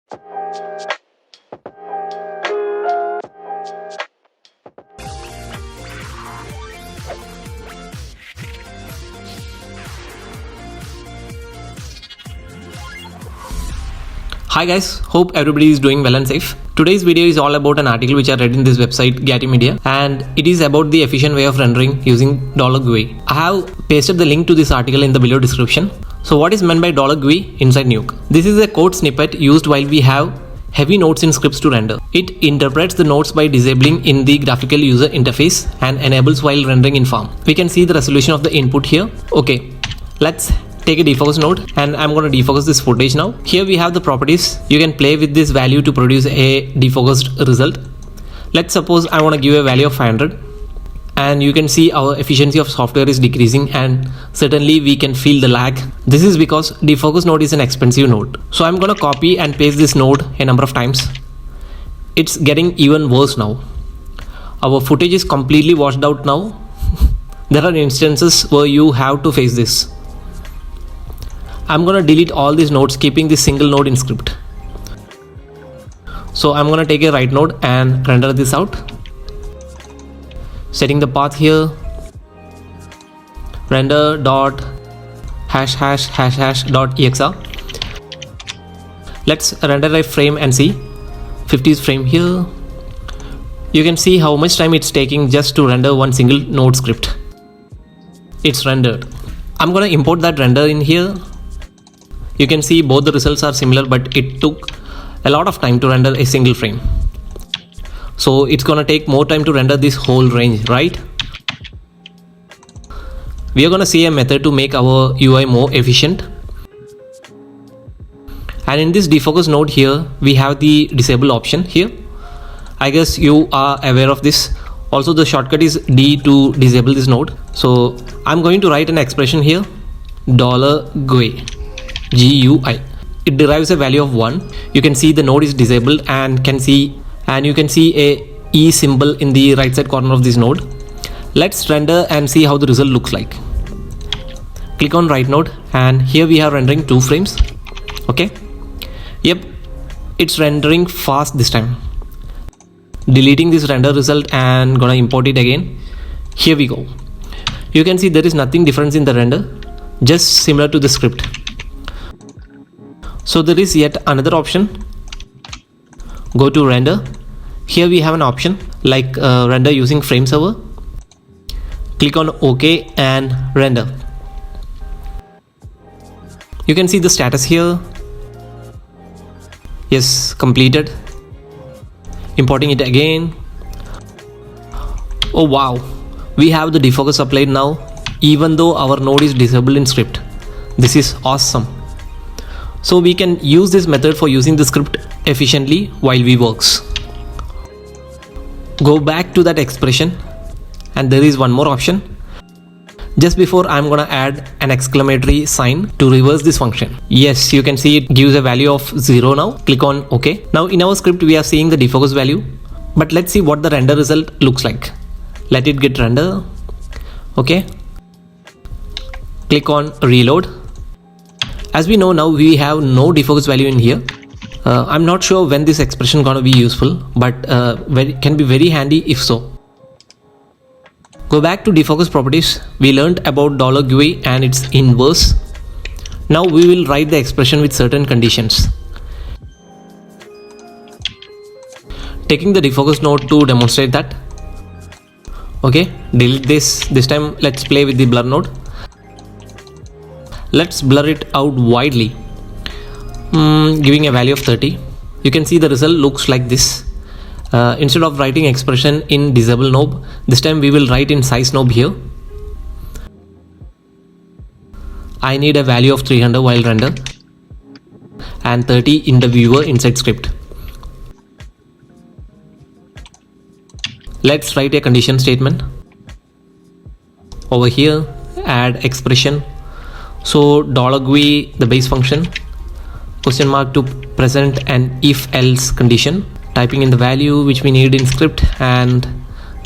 Hi guys, hope everybody is doing well and safe. Today's video is all about an article which I read in this website Getty Media, and it is about the efficient way of rendering using $GUI. I have pasted the link to this article in the below description. So what is meant by $GUI inside Nuke? This is a code snippet used while we have heavy nodes in scripts to render. It interprets the nodes by disabling in the graphical user interface and enables while rendering in form. We can see the resolution of the input here. Okay, let's take a defocus node and I'm going to defocus this footage now. Here we have the properties. You can play with this value to produce a defocused result. Let's suppose I want to give a value of 500, and you can see our efficiency of software is decreasing, and certainly we can feel the lag. This is because defocus node is an expensive node. So I'm going to copy and paste this node a number of times. It's getting even worse now. Our footage is completely washed out now. There are instances where you have to face this. I'm going to delete all these nodes, keeping this single node in script. So I'm going to take a right node and render this out. Setting the path here. Render dot hash hash hash hash dot exr. Let's render a frame and see. 50th frame here. You can see how much time it's taking just to render one single node script. It's rendered. I'm going to import that render in here. You can see both the results are similar, but it took a lot of time to render a single frame. So it's gonna take more time to render this whole range, right? We are gonna see a method to make our UI more efficient. And in this defocus node here, we have the disable option here. I guess you are aware of this. Also the shortcut is D to disable this node. So I'm going to write an expression here, $GUI. GUI. It derives a value of 1. You can see the node is disabled and you can see a E symbol in the right side corner of this node. Let's render and see how the result looks like. Click on right node, and here we are rendering 2 frames. Okay. Yep, it's rendering fast this time. Deleting this render result and gonna import it again. Here we go. You can see there is nothing different in the render, just similar to the script. So there is yet another option. Go to render. Here we have an option like render using frame server. Click on OK and render. You can see the status here. Yes, completed. Importing it again. Oh wow, we have the defocus applied now, even though our node is disabled in script. This is awesome. So we can use this method for using the script efficiently while we works. Go back to that expression, and there is one more option. Just before, I'm gonna add an exclamatory sign to reverse this function. Yes, you can see it gives a value of 0 now. Click on OK. Now in our script we are seeing the defocus value, but let's see what the render result looks like. Let it get render. Okay. Click on reload. As we know now, we have no defocus value in here. I'm not sure when this expression gonna be useful, but can be very handy if so. Go back to defocus properties. We learned about $GUI and its inverse. Now we will write the expression with certain conditions. Taking the defocus node to demonstrate that. Okay, delete this. This time let's play with the blur node. Let's blur it out widely, giving a value of 30. You can see the result looks like this. Instead of writing expression in disable knob, this time we will write in size knob here. I need a value of 300 while render and 30 in the viewer inside script. Let's write a condition statement. Over here, add expression. So $GUI, the base function, question mark to present an if else condition, typing in the value which we need in script and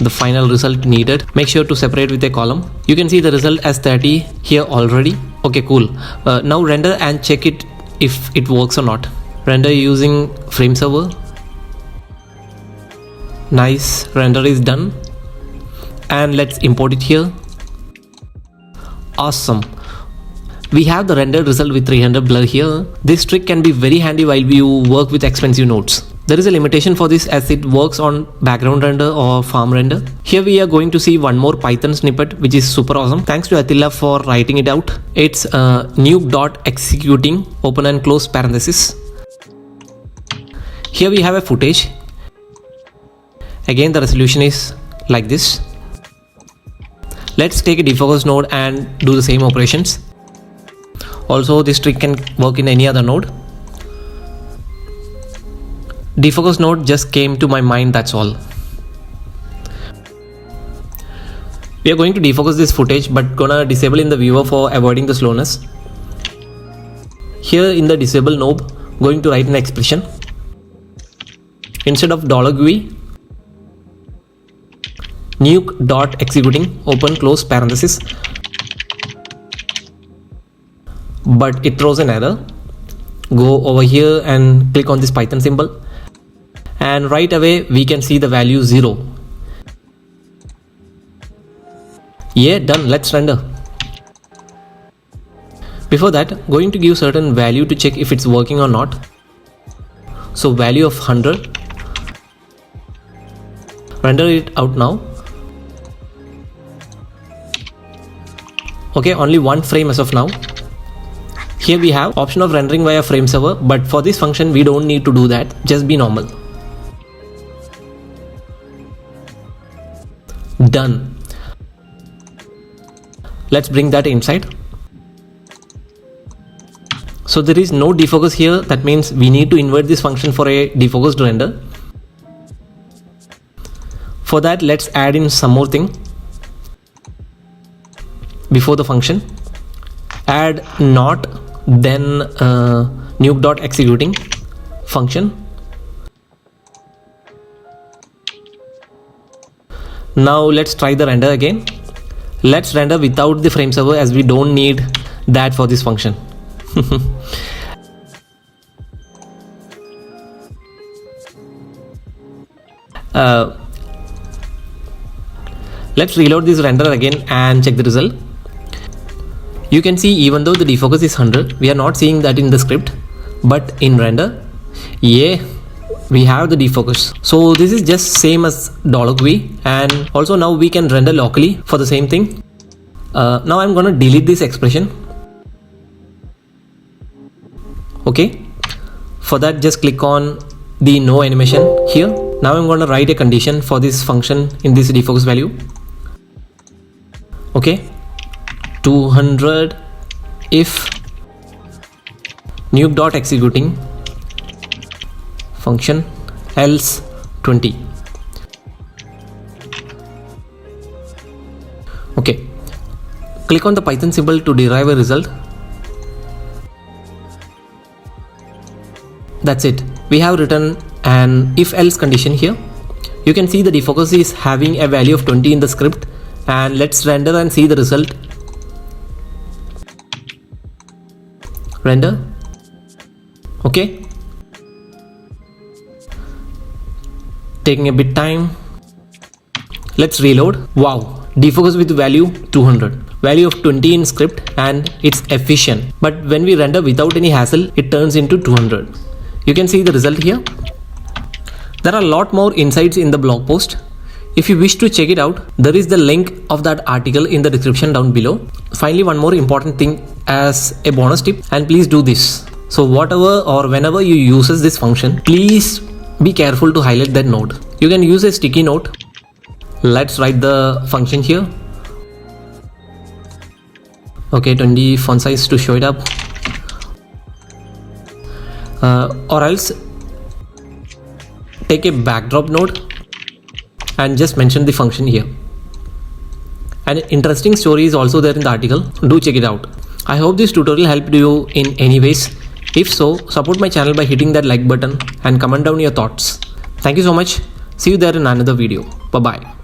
the final result needed. Make sure to separate with a column. You can see the result as 30 here already. Okay, cool. Now render and check it if it works or not. Render using frame server. Nice, render is done. And let's import it here. Awesome. We have the rendered result with 300 blur here. This trick can be very handy while you work with expensive nodes. There is a limitation for this as it works on background render or farm render. Here we are going to see one more Python snippet which is super awesome. Thanks to Attila for writing it out. It's nuke.executing open and close parenthesis. Here we have a footage. Again the resolution is like this. Let's take a defocus node and do the same operations. Also this trick can work in any other node. Defocus node just came to my mind, that's all. We are going to defocus this footage but gonna disable in the viewer for avoiding the slowness. Here in the disable knob, going to write an expression. Instead of $GUI, nuke.executing open close parenthesis, but it throws an error. Go over here and click on this Python symbol, and right away we can see the value 0. Yeah, done. Let's render. Before that, going to give certain value to check if it's working or not. So value of 100. Render it out now. Okay, only one frame as of now. Here we have option of rendering via frame server, but for this function we don't need to do that, just be normal. Done. Let's bring that inside. So there is no defocus here, that means we need to invert this function for a defocused render. For that, let's add in some more thing. Before the function, add not then nuke.executing function. Now let's try the render again. Let's render without the frame server as we don't need that for this function. Let's reload this render again and check the result. You can see even though the defocus is 100, we are not seeing that in the script, but in render, yeah, we have the defocus. So this is just same as $GUI, and also now we can render locally for the same thing. Now I'm gonna delete this expression. Okay, for that just click on the no animation here. Now I'm gonna write a condition for this function in this defocus value. Okay, 200 if nuke.executing function else 20. Okay, click on the Python symbol to derive a result. That's it. We have written an if else condition here. You can see the defocus is having a value of 20 in the script, and let's render and see the result. Render. Okay, taking a bit time. Let's reload. Wow, defocus with value 200, value of 20 in script, and it's efficient. But when we render without any hassle, it turns into 200. You can see the result here. There are a lot more insights in the blog post. If you wish to check it out, there is the link of that article in the description down below. Finally, one more important thing as a bonus tip, and please do this. So whatever or whenever you uses this function, please be careful to highlight that node. You can use a sticky note. Let's write the function here. Okay, 20 font size to show it up. Or else take a backdrop node and just mention the function here. An interesting story is also there in the article. Do check it out. I hope this tutorial helped you in any ways. If so, support my channel by hitting that like button and comment down your thoughts. Thank you so much. See you there in another video. Bye bye.